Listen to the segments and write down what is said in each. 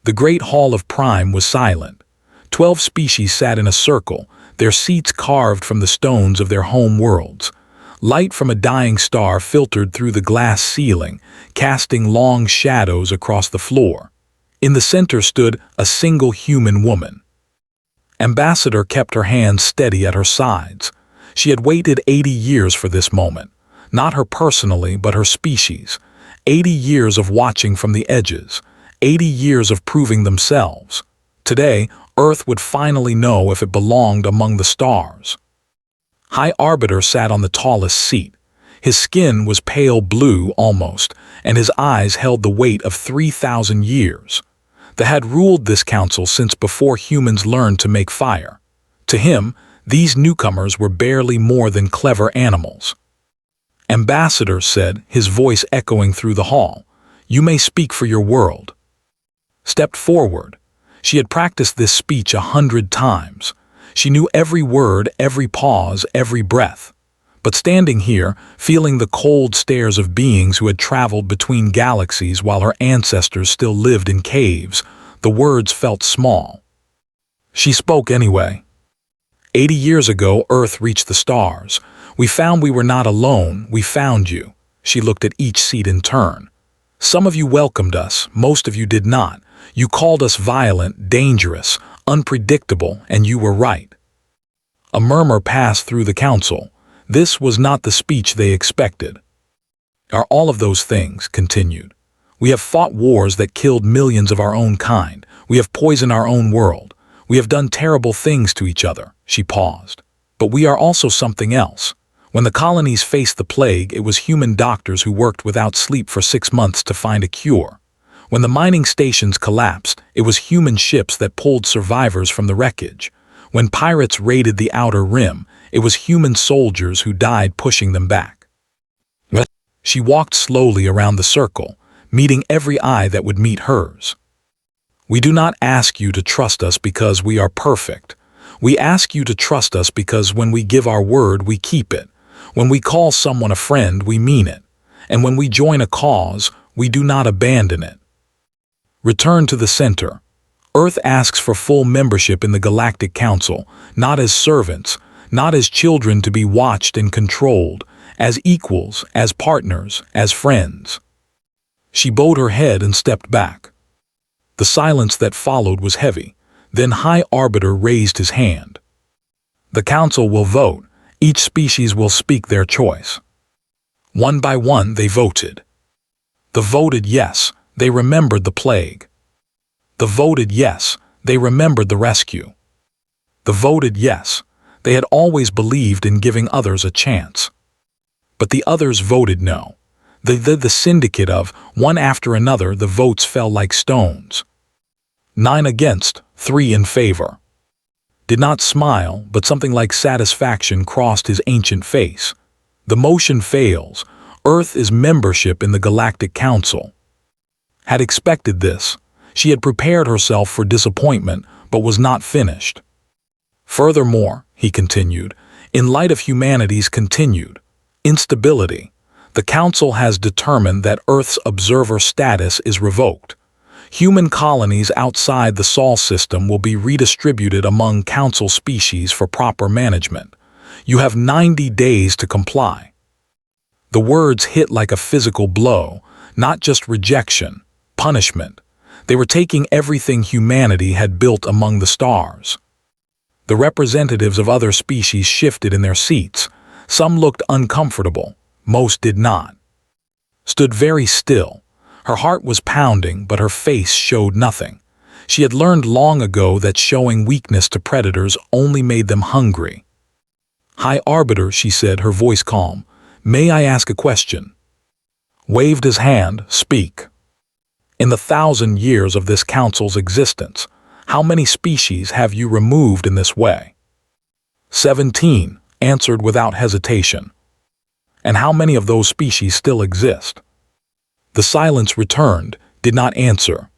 The great hall of Prime was silent. 12 species sat in a circle, their seats carved from the stones of their home worlds. Light from a dying star filtered through the glass ceiling, casting long shadows across the floor. In the center stood a single human woman. Ambassador kept her hands steady at her sides. She had waited 80 years for this moment, not her personally, but her species. 80 years of watching from the edges, 80 years of proving themselves. Today, Earth would finally know if it belonged among the stars. High Arbiter sat on the tallest seat. His skin was pale blue almost, and his eyes held the weight of 3,000 years. They had ruled this council since before humans learned to make fire. To him, these newcomers were barely more than clever animals. Ambassador said, his voice echoing through the hall, "You may speak for your world." Stepped forward. She had practiced this speech 100 times. She knew every word, every pause, every breath. But standing here, feeling the cold stares of beings who had traveled between galaxies while her ancestors still lived in caves, the words felt small. She spoke anyway. 80 years ago, Earth reached the stars. We found we were not alone, we found you. She looked at each seat in turn. Some of you welcomed us, most of you did not. You called us violent, dangerous, unpredictable, and you were right. A murmur passed through the council. This was not the speech they expected. Are all of those things, continued. We have fought wars that killed millions of our own kind. We have poisoned our own world. We have done terrible things to each other. She paused. But we are also something else. When the colonies faced the plague, it was human doctors who worked without sleep for 6 months to find a cure. When the mining stations collapsed, it was human ships that pulled survivors from the wreckage. When pirates raided the outer rim, it was human soldiers who died pushing them back. She walked slowly around the circle, meeting every eye that would meet hers. We do not ask you to trust us because we are perfect. We ask you to trust us because when we give our word, we keep it. When we call someone a friend, we mean it. And when we join a cause, we do not abandon it. Return to the center. Earth asks for full membership in the Galactic Council, not as servants, not as children to be watched and controlled, as equals, as partners, as friends. She bowed her head and stepped back. The silence that followed was heavy. Then High Arbiter raised his hand. The Council will vote. Each species will speak their choice. One by one they voted. The voted yes, they remembered the plague. The voted yes, they remembered the rescue. The voted yes, they had always believed in giving others a chance. But the others voted no. The syndicate of, one after another, the votes fell like stones. 9 against, 3 in favor. Did not smile, but something like satisfaction crossed his ancient face. The motion fails. Earth is membership in the Galactic Council. Had expected this. She had prepared herself for disappointment, but was not finished. Furthermore, he continued, in light of humanity's continued instability, the Council has determined that Earth's observer status is revoked. Human colonies outside the Sol system will be redistributed among Council species for proper management. You have 90 days to comply. The words hit like a physical blow, not just rejection, punishment. They were taking everything humanity had built among the stars. The representatives of other species shifted in their seats. Some looked uncomfortable, most did not. Stood very still. Her heart was pounding, but her face showed nothing. She had learned long ago that showing weakness to predators only made them hungry. High Arbiter, she said, her voice calm, may I ask a question? Waved his hand, speak. In the 1,000 years of this council's existence, how many species have you removed in this way? 17, answered without hesitation. And how many of those species still exist? The silence returned, did not answer.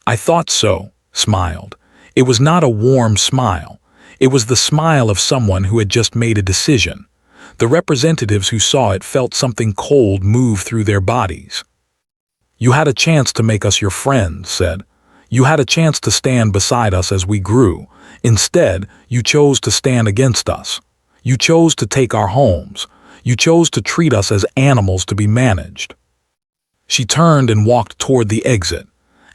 I thought so, smiled. It was not a warm smile. It was the smile of someone who had just made a decision. The representatives who saw it felt something cold move through their bodies. You had a chance to make us your friends, said. You had a chance to stand beside us as we grew. Instead, you chose to stand against us. You chose to take our homes. You chose to treat us as animals to be managed." She turned and walked toward the exit.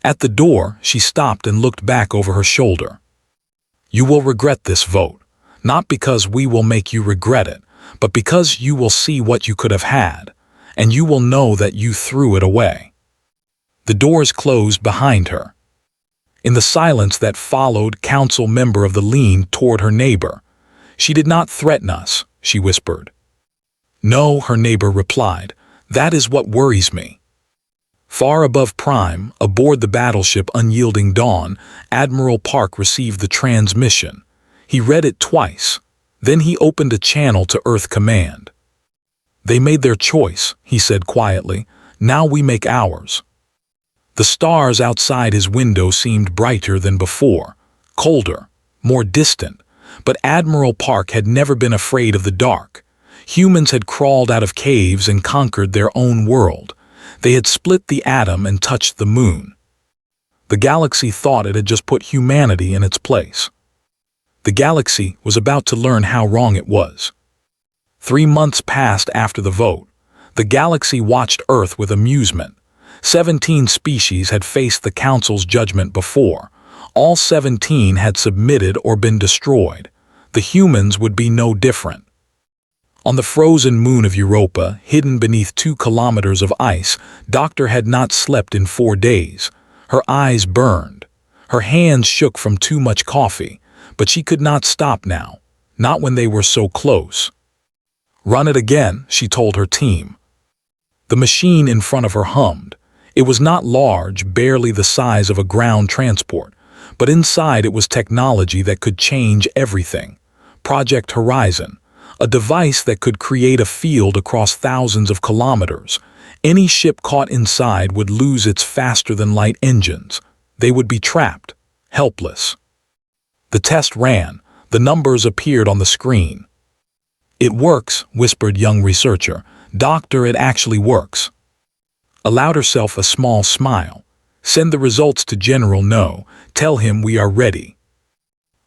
At the door, she stopped and looked back over her shoulder. "You will regret this vote, not because we will make you regret it, but because you will see what you could have had, and you will know that you threw it away." The doors closed behind her. In the silence that followed, council member of the leaned toward her neighbor. "She did not threaten us," she whispered. "No," her neighbor replied. "That is what worries me." Far above Prime, aboard the battleship Unyielding Dawn, Admiral Park received the transmission. He read it twice. Then he opened a channel to Earth Command. "They made their choice," he said quietly. "Now we make ours." The stars outside his window seemed brighter than before, colder, more distant, but Admiral Park had never been afraid of the dark. Humans had crawled out of caves and conquered their own world. They had split the atom and touched the moon. The galaxy thought it had just put humanity in its place. The galaxy was about to learn how wrong it was. 3 months passed after the vote. The galaxy watched Earth with amusement. 17 species had faced the Council's judgment before. All 17 had submitted or been destroyed. The humans would be no different. On the frozen moon of Europa, hidden beneath 2 kilometers of ice, Doctor had not slept in 4 days. Her eyes burned. Her hands shook from too much coffee, but she could not stop now, not when they were so close. "Run it again," she told her team. The machine in front of her hummed. It was not large, barely the size of a ground transport, but inside it was technology that could change everything. Project Horizon, a device that could create a field across thousands of kilometers. Any ship caught inside would lose its faster-than-light engines. They would be trapped, helpless. The test ran. The numbers appeared on the screen. "It works," whispered young researcher. "Doctor, it actually works." Allowed herself a small smile. "Send the results to General No. Tell him we are ready."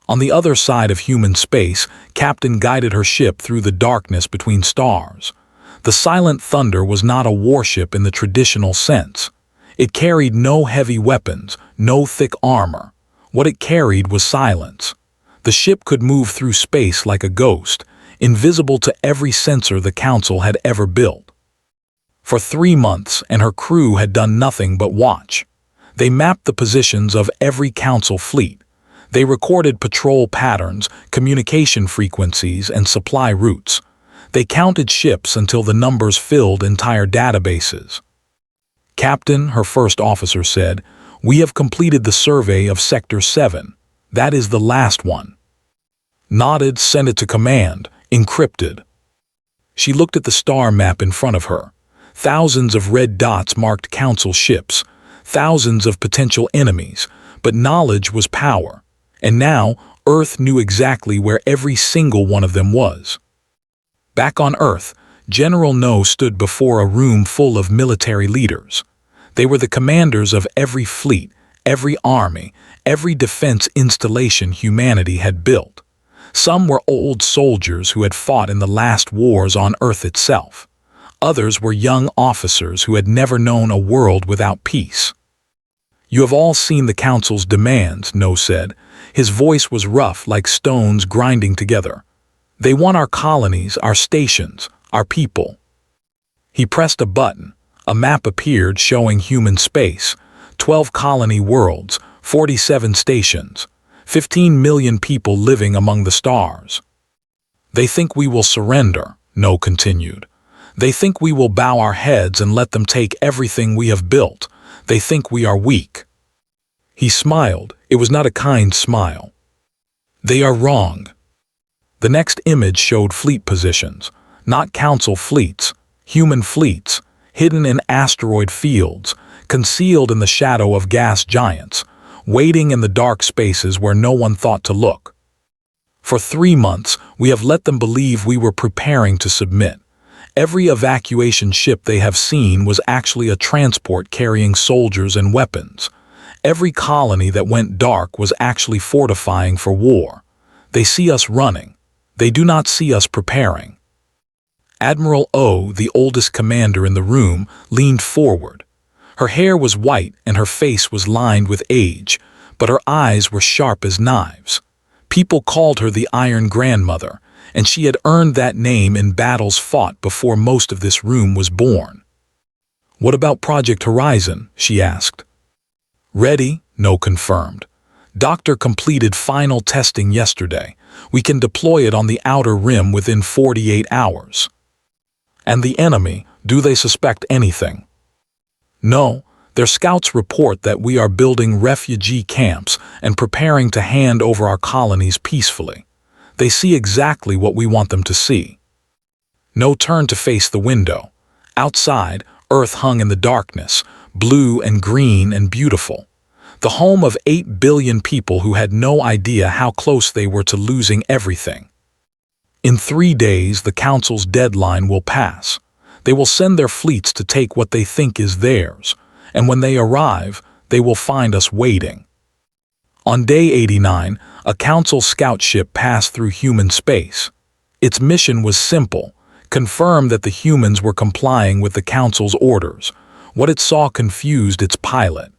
On the other side of human space, Captain guided her ship through the darkness between stars. The Silent Thunder was not a warship in the traditional sense. It carried no heavy weapons, no thick armor. What it carried was silence. The ship could move through space like a ghost, invisible to every sensor the Council had ever built. For 3 months, and her crew had done nothing but watch. They mapped the positions of every Council fleet. They recorded patrol patterns, communication frequencies, and supply routes. They counted ships until the numbers filled entire databases. "Captain," her first officer said, "we have completed the survey of Sector 7. That is the last one." Nodded, sent it to command, encrypted. She looked at the star map in front of her. Thousands of red dots marked Council ships, thousands of potential enemies, but knowledge was power. And now, Earth knew exactly where every single one of them was. Back on Earth, General No stood before a room full of military leaders. They were the commanders of every fleet, every army, every defense installation humanity had built. Some were old soldiers who had fought in the last wars on Earth itself. Others were young officers who had never known a world without peace. "You have all seen the Council's demands," No said. His voice was rough like stones grinding together. "They want our colonies, our stations, our people." He pressed a button. A map appeared showing human space. 12 colony worlds, 47 stations, 15 million people living among the stars. "They think we will surrender," No continued. "They think we will bow our heads and let them take everything we have built. They think we are weak." He smiled. It was not a kind smile. "They are wrong." The next image showed fleet positions, not Council fleets, human fleets, hidden in asteroid fields, concealed in the shadow of gas giants, waiting in the dark spaces where no one thought to look. "For 3 months, we have let them believe we were preparing to submit. Every evacuation ship they have seen was actually a transport carrying soldiers and weapons. Every colony that went dark was actually fortifying for war. They see us running. They do not see us preparing. Admiral O, the oldest commander in the room, leaned forward. Her hair was white and her face was lined with age, but her eyes were sharp as knives. People called her the Iron Grandmother, and she had earned that name in battles fought before most of this room was born. "What about Project Horizon?" she asked. "Ready," No confirmed. "Doctor completed final testing yesterday. We can deploy it on the outer rim within 48 hours. "And the enemy, do they suspect anything?" "No, their scouts report that we are building refugee camps and preparing to hand over our colonies peacefully. They see exactly what we want them to see." No turned to face the window. Outside, Earth hung in the darkness, blue and green and beautiful. The home of 8 billion people who had no idea how close they were to losing everything. In 3 days, the Council's deadline will pass. They will send their fleets to take what they think is theirs, and when they arrive, they will find us waiting. On day 89, a Council scout ship passed through human space. Its mission was simple: confirm that the humans were complying with the Council's orders. What it saw confused its pilot.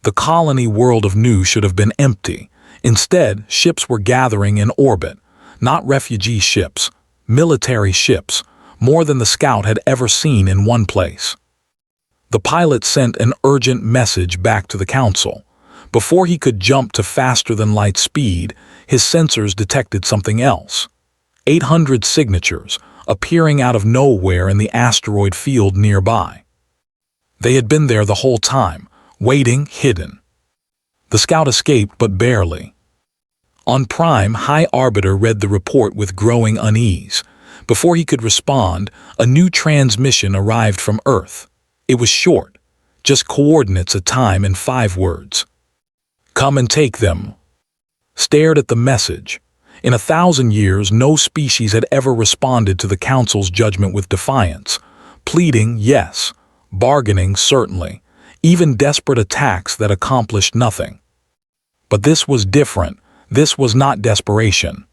The colony world of Nu should have been empty. Instead, ships were gathering in orbit. Not refugee ships, military ships, more than the scout had ever seen in one place. The pilot sent an urgent message back to the Council. Before he could jump to faster-than-light speed, his sensors detected something else. 800 signatures, appearing out of nowhere in the asteroid field nearby. They had been there the whole time, waiting, hidden. The scout escaped, but barely. On Prime, High Arbiter read the report with growing unease. Before he could respond, a new transmission arrived from Earth. It was short, just coordinates, a time, and 5 words. "Come and take them." Stared at the message. In 1,000 years, no species had ever responded to the Council's judgment with defiance. Pleading, yes. Bargaining, certainly. Even desperate attacks that accomplished nothing. But this was different. This was not desperation.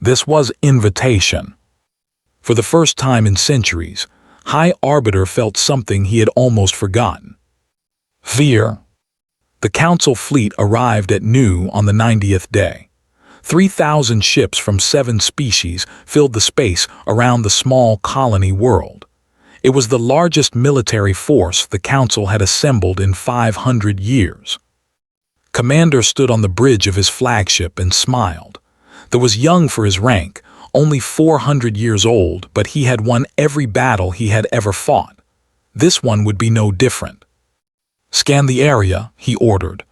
This was invitation. For the first time in centuries, High Arbiter felt something he had almost forgotten. Fear. The Council fleet arrived at Nu on the 90th day. 3,000 ships from 7 species filled the space around the small colony world. It was the largest military force the Council had assembled in 500 years. Commander stood on the bridge of his flagship and smiled. He was young for his rank, only 400 years old, but he had won every battle he had ever fought. This one would be no different. "Scan the area," he ordered.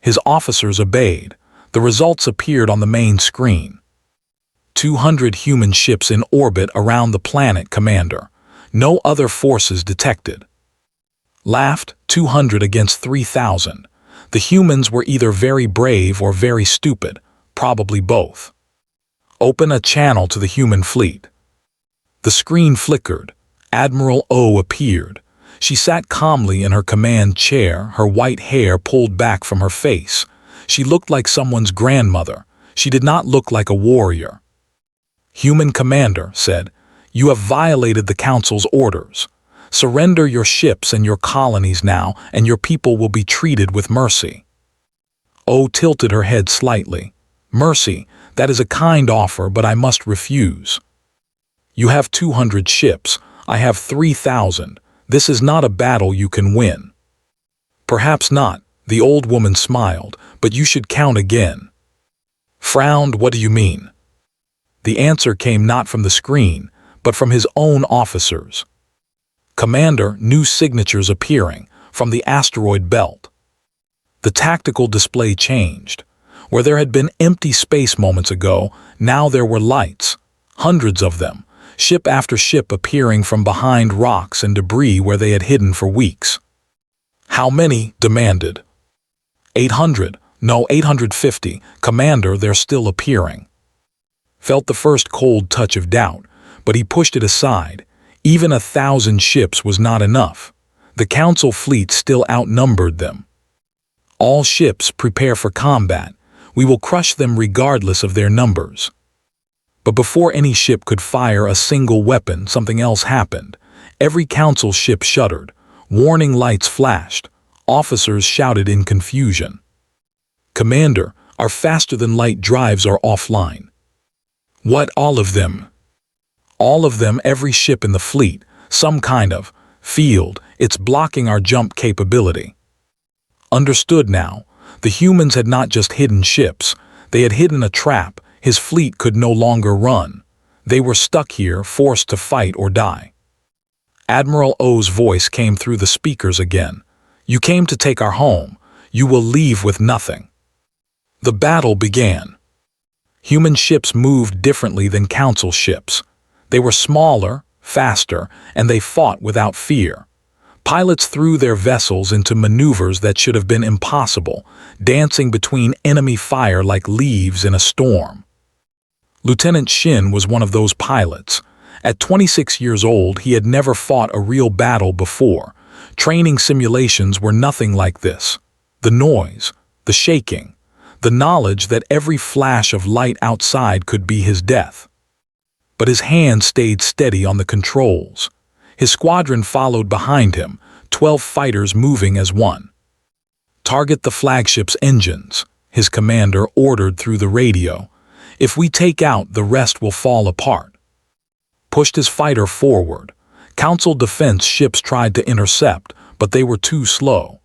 His officers obeyed. The results appeared on the main screen. 200 human ships in orbit around the planet, Commander. No other forces detected. Laughed, 200 against 3,000. The humans were either very brave or very stupid, probably both. "Open a channel to the human fleet." The screen flickered. Admiral O appeared. She sat calmly in her command chair, her white hair pulled back from her face. She looked like someone's grandmother. She did not look like a warrior. "Human Commander said, you have violated the Council's orders. Surrender your ships and your colonies now, and your people will be treated with mercy." O tilted her head slightly. "Mercy, that is a kind offer, but I must refuse. You have 200 ships. I have 3,000. This is not a battle you can win." "Perhaps not," the old woman smiled, "but you should count again." Frowned. "What do you mean?" The answer came not from the screen, but from his own officers. "Commander, new signatures appearing from the asteroid belt." The tactical display changed. Where there had been empty space moments ago, now there were lights, hundreds of them, ship after ship appearing from behind rocks and debris where they had hidden for weeks. "How many?" demanded. 800, no, 850, Commander, they're still appearing." Felt the first cold touch of doubt, but he pushed it aside. Even 1,000 ships was not enough. The Council fleet still outnumbered them. All ships prepare for combat. We will crush them regardless of their numbers. But before any ship could fire a single weapon, something else happened. Every council ship shuddered. Warning lights flashed. Officers shouted in confusion. "Commander, our faster-than-light drives are offline." "What, all of them?" "All of them, every ship in the fleet. Some kind of field. It's blocking our jump capability." Understood now. The humans had not just hidden ships. They had hidden a trap. His fleet could no longer run. They were stuck here, forced to fight or die. Admiral O's voice came through the speakers again. "You came to take our home. You will leave with nothing." The battle began. Human ships moved differently than council ships. They were smaller, faster, and they fought without fear. Pilots threw their vessels into maneuvers that should have been impossible, dancing between enemy fire like leaves in a storm. Lieutenant Shin was one of those pilots. At 26 years old, he had never fought a real battle before. Training simulations were nothing like this. The noise, the shaking, the knowledge that every flash of light outside could be his death. But his hand stayed steady on the controls. His squadron followed behind him, 12 fighters moving as one. "Target the flagship's engines," his commander ordered through the radio. "If we take out, the rest will fall apart." Pushed his fighter forward. Council defense ships tried to intercept, but they were too slow.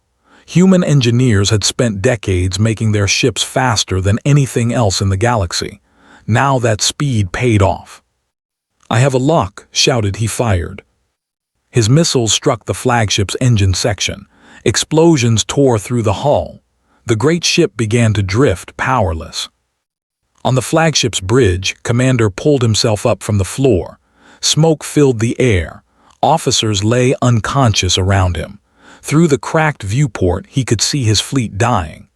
Human engineers had spent decades making their ships faster than anything else in the galaxy. Now that speed paid off. "I have a lock," shouted he fired. His missiles struck the flagship's engine section. Explosions tore through the hull. The great ship began to drift, powerless. On the flagship's bridge, Commander pulled himself up from the floor. Smoke filled the air. Officers lay unconscious around him. Through the cracked viewport, he could see his fleet dying.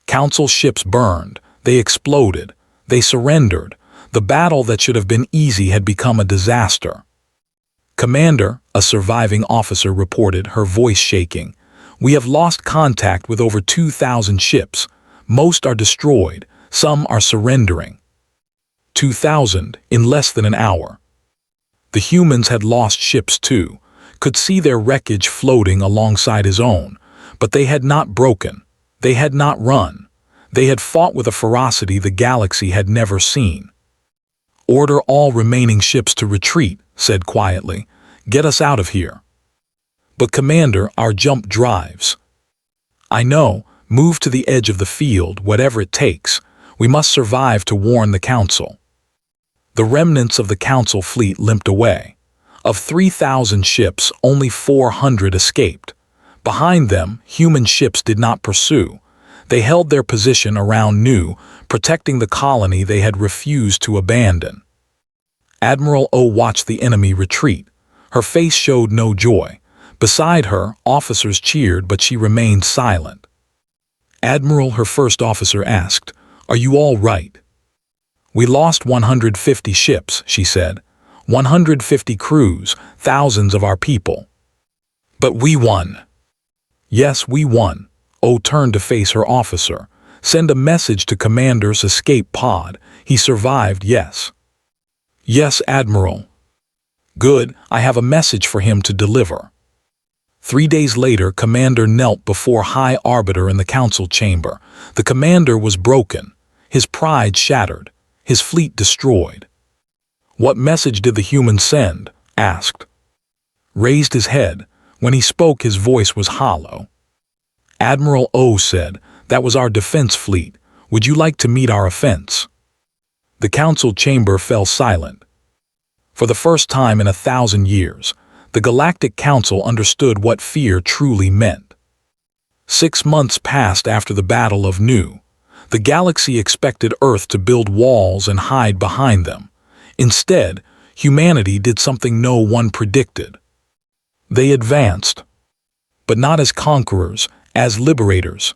Council ships burned. They exploded. They surrendered. The battle that should have been easy had become a disaster. "Commander," a surviving officer reported, her voice shaking, "we have lost contact with over 2,000 ships. Most are destroyed. Some are surrendering." 2,000 in less than an hour. The humans had lost ships too, could see their wreckage floating alongside his own, but they had not broken. They had not run. They had fought with a ferocity the galaxy had never seen. "Order all remaining ships to retreat," said quietly. "Get us out of here." "But Commander, our jump drives." "I know. Move to the edge of the field, whatever it takes. We must survive to warn the Council." The remnants of the Council fleet limped away. Of 3,000 ships, only 400 escaped. Behind them, human ships did not pursue. They held their position around Nu, protecting the colony they had refused to abandon. Admiral O watched the enemy retreat. Her face showed no joy. Beside her, officers cheered, but she remained silent. "Admiral," her first officer asked, "are you all right?" "We lost 150 ships," she said. 150 crews, thousands of our people. "But we won." "Yes, we won." O turned to face her officer. "Send a message to Commander's escape pod. He survived, yes." "Yes, Admiral." "Good, I have a message for him to deliver." 3 days later, Commander knelt before High Arbiter in the Council chamber. The Commander was broken, his pride shattered, his fleet destroyed. "What message did the human send?" asked. Raised his head. When he spoke, his voice was hollow. Admiral O said, "That was our defense fleet. Would you like to meet our offense?" The Council chamber fell silent. For the first time in 1,000 years, the Galactic Council understood what fear truly meant. 6 months passed after the Battle of Nu. The galaxy expected Earth to build walls and hide behind them. Instead, humanity did something no one predicted. They advanced, but not as conquerors, as liberators.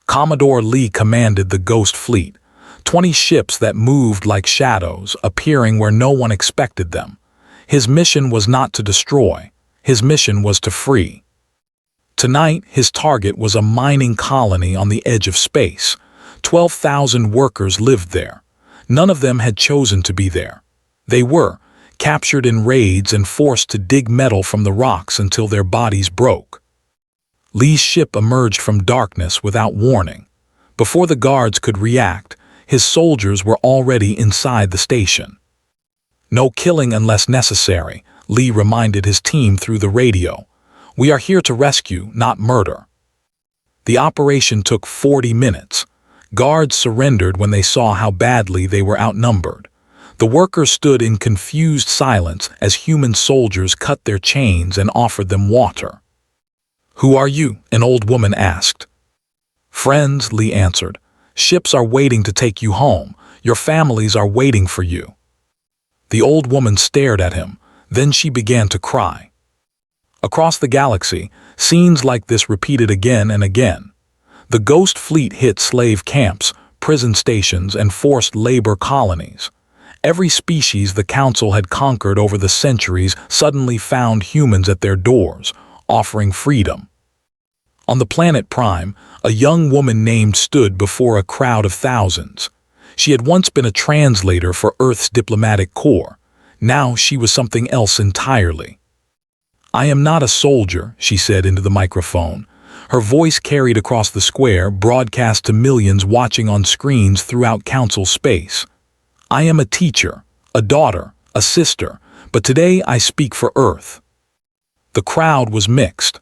Commodore Lee commanded the Ghost Fleet, 20 ships that moved like shadows, appearing where no one expected them. His mission was not to destroy. His mission was to free. Tonight, his target was a mining colony on the edge of space. 12,000 workers lived there. None of them had chosen to be there. They were captured in raids and forced to dig metal from the rocks until their bodies broke. Lee's ship emerged from darkness without warning. Before the guards could react, his soldiers were already inside the station. "No killing unless necessary," Lee reminded his team through the radio. "We are here to rescue, not murder." The operation took 40 minutes. Guards surrendered when they saw how badly they were outnumbered. The workers stood in confused silence as human soldiers cut their chains and offered them water. "Who are you?" an old woman asked. "Friends," Lee answered. "Ships are waiting to take you home. Your families are waiting for you." The old woman stared at him. Then she began to cry. Across the galaxy, scenes like this repeated again and again. The Ghost Fleet hit slave camps, prison stations, and forced labor colonies. Every species the Council had conquered over the centuries suddenly found humans at their doors, offering freedom. On the planet Prime, a young woman named stood before a crowd of thousands. She had once been a translator for Earth's diplomatic corps. Now she was something else entirely. "I am not a soldier," she said into the microphone. Her voice carried across the square, broadcast to millions watching on screens throughout Council space. "I am a teacher, a daughter, a sister, but today I speak for Earth." The crowd was mixed.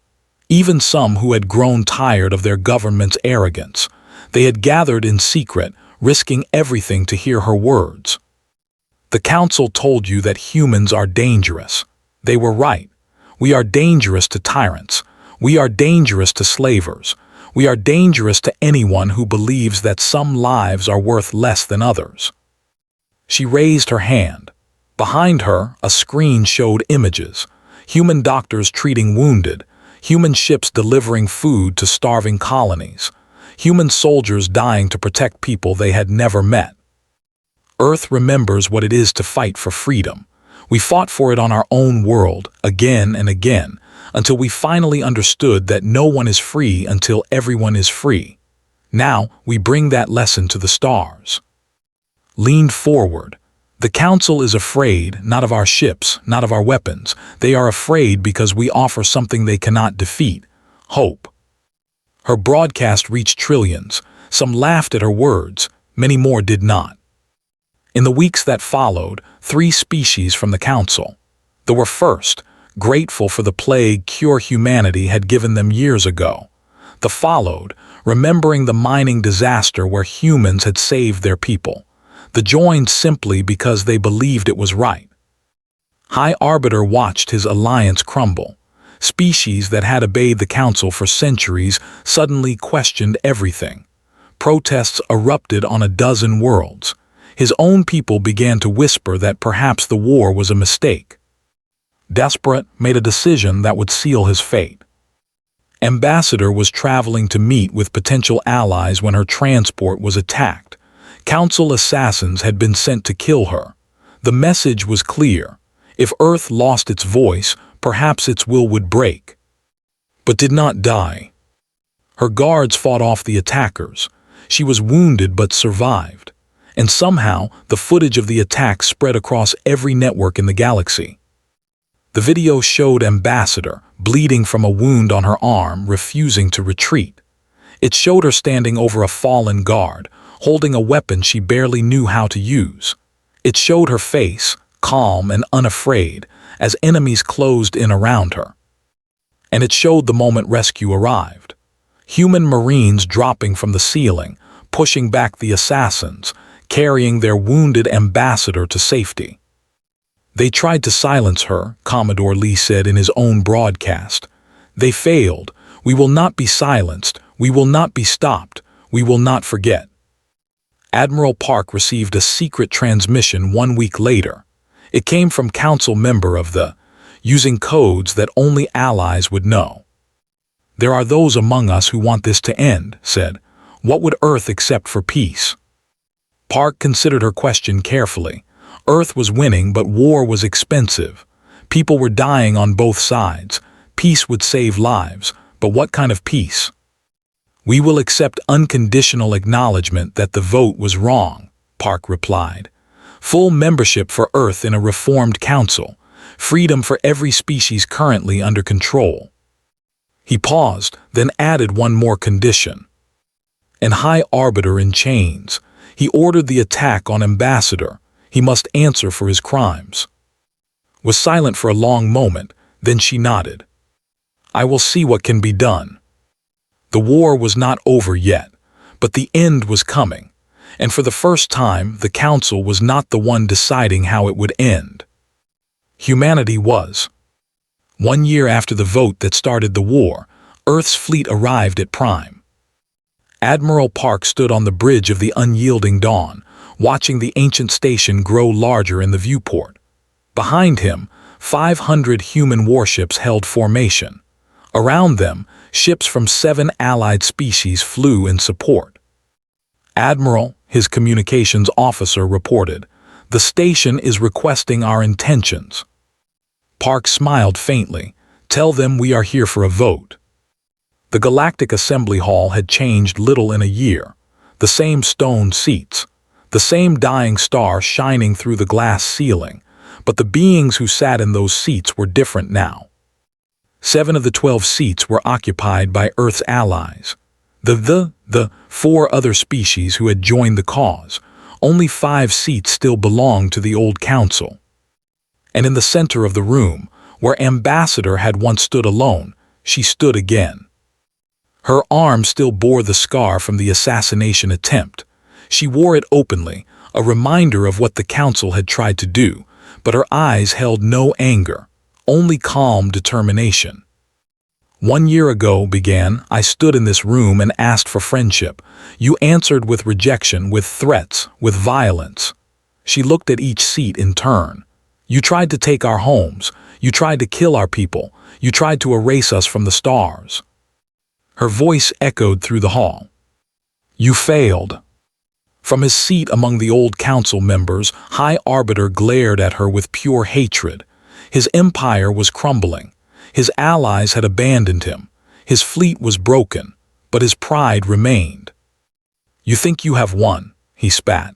Even some who had grown tired of their government's arrogance. They had gathered in secret, risking everything to hear her words. "The Council told you that humans are dangerous. They were right. We are dangerous to tyrants. We are dangerous to slavers. We are dangerous to anyone who believes that some lives are worth less than others." She raised her hand. Behind her, a screen showed images. Human doctors treating wounded. Human ships delivering food to starving colonies. Human soldiers dying to protect people they had never met. Earth remembers what it is to fight for freedom. We fought for it on our own world, again and again, until we finally understood that no one is free until everyone is free. Now we bring that lesson to the stars. Leaned forward. "The Council is afraid, not of our ships, not of our weapons. They are afraid because we offer something they cannot defeat: hope." Her broadcast reached trillions. Some laughed at her words, many more did not. In the weeks that followed, 3 species from the Council. They were first, grateful for the plague cure humanity had given them years ago. The followed, remembering the mining disaster where humans had saved their people. The joined simply because they believed it was right. High Arbiter watched his alliance crumble. Species that had obeyed the Council for centuries suddenly questioned everything. Protests erupted on a dozen worlds. His own people began to whisper that perhaps the war was a mistake. Desperate, made a decision that would seal his fate. Ambassador was traveling to meet with potential allies when her transport was attacked. Council assassins had been sent to kill her. The message was clear. If Earth lost its voice, perhaps its will would break. But did not die. Her guards fought off the attackers. She was wounded but survived. And somehow, the footage of the attack spread across every network in the galaxy. The video showed Ambassador, bleeding from a wound on her arm, refusing to retreat. It showed her standing over a fallen guard, holding a weapon she barely knew how to use. It showed her face, calm and unafraid, as enemies closed in around her. And it showed the moment rescue arrived. Human Marines dropping from the ceiling, pushing back the assassins, carrying their wounded ambassador to safety. "They tried to silence her," Commodore Lee said in his own broadcast. "They failed. We will not be silenced. We will not be stopped. We will not forget." Admiral Park received a secret transmission 1 week later. It came from Council member of the, using codes that only allies would know. "There are those among us who want this to end," said. "What would Earth accept for peace?" Park considered her question carefully. Earth was winning, but war was expensive. People were dying on both sides. Peace would save lives, But what kind of peace? We will accept unconditional acknowledgement that the vote was wrong, Park replied. Full membership for Earth in a reformed council. Freedom for every species currently under control. He paused, then added one more condition. An High Arbiter in chains. He ordered the attack on Ambassador. He must answer for his crimes. Was silent for a long moment, then she nodded. I will see what can be done. The war was not over yet, but the end was coming, and for the first time the Council was not the one deciding how it would end. Humanity was. 1 year after the vote that started the war, Earth's fleet arrived at Prime. Admiral Park stood on the bridge of the unyielding dawn, watching the ancient station grow larger in the viewport. Behind him, 500 human warships held formation. Around them, ships from 7 allied species flew in support. Admiral, his communications officer reported, the station is requesting our intentions. Park smiled faintly. Tell them we are here for a vote. The Galactic Assembly Hall had changed little in a year. The same stone seats, the same dying star shining through the glass ceiling, but the beings who sat in those seats were different now. 7 of the 12 seats were occupied by Earth's allies. The 4 other species who had joined the cause. Only 5 seats still belonged to the old council. And in the center of the room, where Ambassador had once stood alone, she stood again. Her arm still bore the scar from the assassination attempt. She wore it openly, a reminder of what the council had tried to do, but her eyes held no anger, only calm determination. 1 year ago, began, I stood in this room and asked for friendship. You answered with rejection, with threats, with violence. She looked at each seat in turn. You tried to take our homes. You tried to kill our people. You tried to erase us from the stars. Her voice echoed through the hall. You failed. From his seat among the old council members, High Arbiter glared at her with pure hatred. His empire was crumbling. His allies had abandoned him. His fleet was broken, but his pride remained. You think you have won, he spat.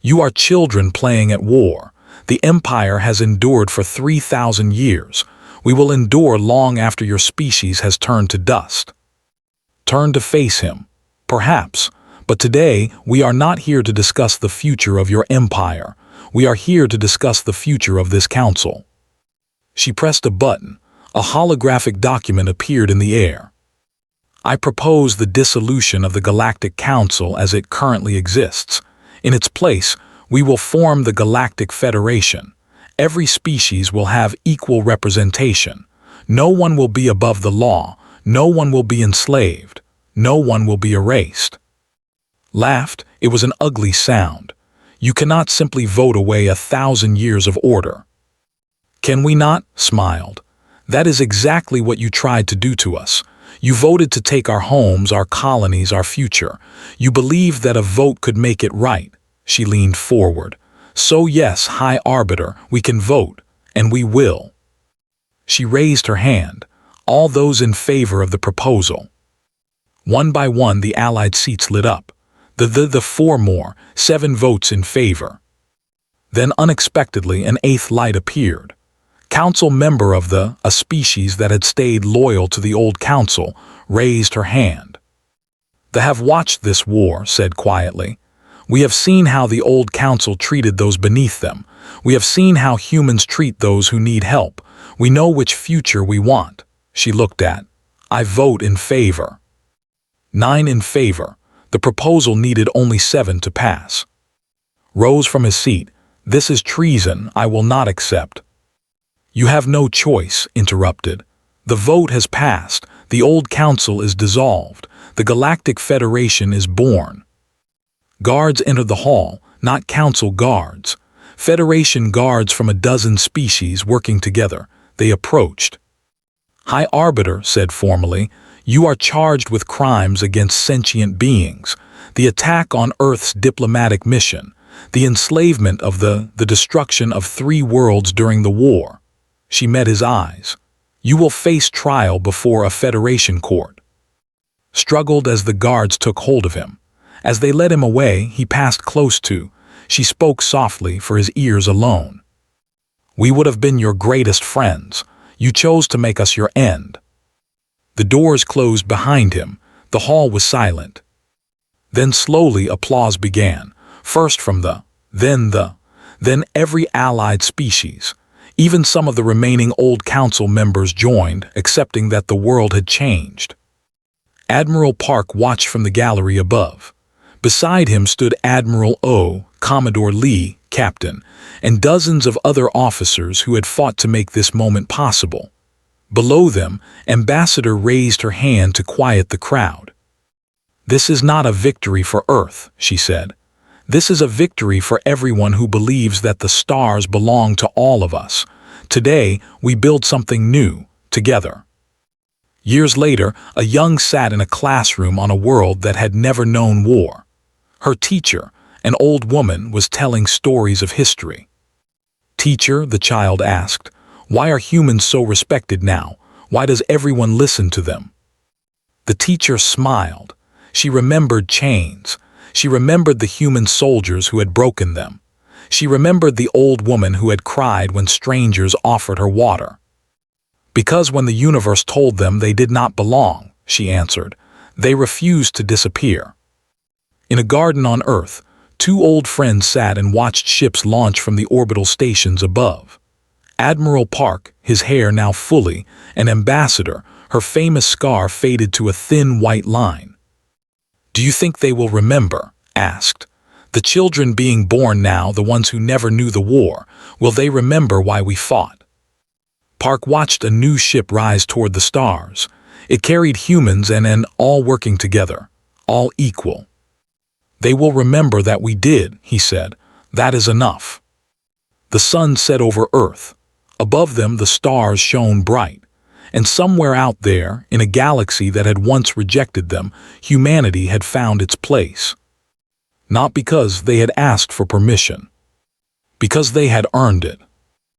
You are children playing at war. The empire has endured for 3,000 years. We will endure long after your species has turned to dust. Turn to face him, perhaps, but today we are not here to discuss the future of your empire. We are here to discuss the future of this council. She pressed a button. A holographic document appeared in the air. I propose the dissolution of the Galactic Council as it currently exists. In its place, we will form the Galactic Federation. Every species will have equal representation. No one will be above the law. No one will be enslaved. No one will be erased. Laughed, it was an ugly sound. You cannot simply vote away 1,000 years of order. Can we not? Smiled. That is exactly what you tried to do to us. You voted to take our homes, our colonies, our future. You believed that a vote could make it right. She leaned forward. So yes, High Arbiter, we can vote, and we will. She raised her hand. All those in favor of the proposal. One by one the allied seats lit up. The 4 more, 7 votes in favor. Then unexpectedly an 8th light appeared. Council member of a species that had stayed loyal to the old council, raised her hand. They have watched this war, said quietly. We have seen how the old council treated those beneath them. We have seen how humans treat those who need help. We know which future we want. She looked at. I vote in favor. 9 in favor. The proposal needed only 7 to pass. Rose from his seat. This is treason. I will not accept. You have no choice, interrupted. The vote has passed. The old council is dissolved. The Galactic Federation is born. Guards entered the hall, not council guards. Federation guards from a dozen species working together. They approached. High Arbiter said formally, you are charged with crimes against sentient beings, the attack on Earth's diplomatic mission, the enslavement of the destruction of 3 worlds during the war. She met his eyes. You will face trial before a Federation court. Struggled as the guards took hold of him. As they led him away, he passed close to. She spoke softly for his ears alone. We would have been your greatest friends. You chose to make us your end. The doors closed behind him. The hall was silent. Then slowly applause began, first from then every allied species. Even some of the remaining old council members joined, accepting that the world had changed. Admiral Park watched from the gallery above. Beside him stood Admiral O, Commodore Lee, Captain, and dozens of other officers who had fought to make this moment possible. Below them, Ambassador raised her hand to quiet the crowd. This is not a victory for Earth, she said. This is a victory for everyone who believes that the stars belong to all of us. Today, we build something new, together. Years later, a young sat in a classroom on a world that had never known war. Her teacher, an old woman, was telling stories of history. Teacher, the child asked, why are humans so respected now? Why does everyone listen to them? The teacher smiled. She remembered chains. She remembered the human soldiers who had broken them. She remembered the old woman who had cried when strangers offered her water. Because when the universe told them they did not belong, she answered, they refused to disappear. In a garden on Earth, two old friends sat and watched ships launch from the orbital stations above. Admiral Park, his hair now fully, and Ambassador, her famous scar faded to a thin white line. Do you think they will remember? Asked. The children being born now, the ones who never knew the war, will they remember why we fought? Park watched a new ship rise toward the stars. It carried humans and all working together, all equal. They will remember that we did, he said. That is enough. The sun set over Earth. Above them the stars shone bright. And somewhere out there, in a galaxy that had once rejected them, humanity had found its place. Not because they had asked for permission. Because they had earned it.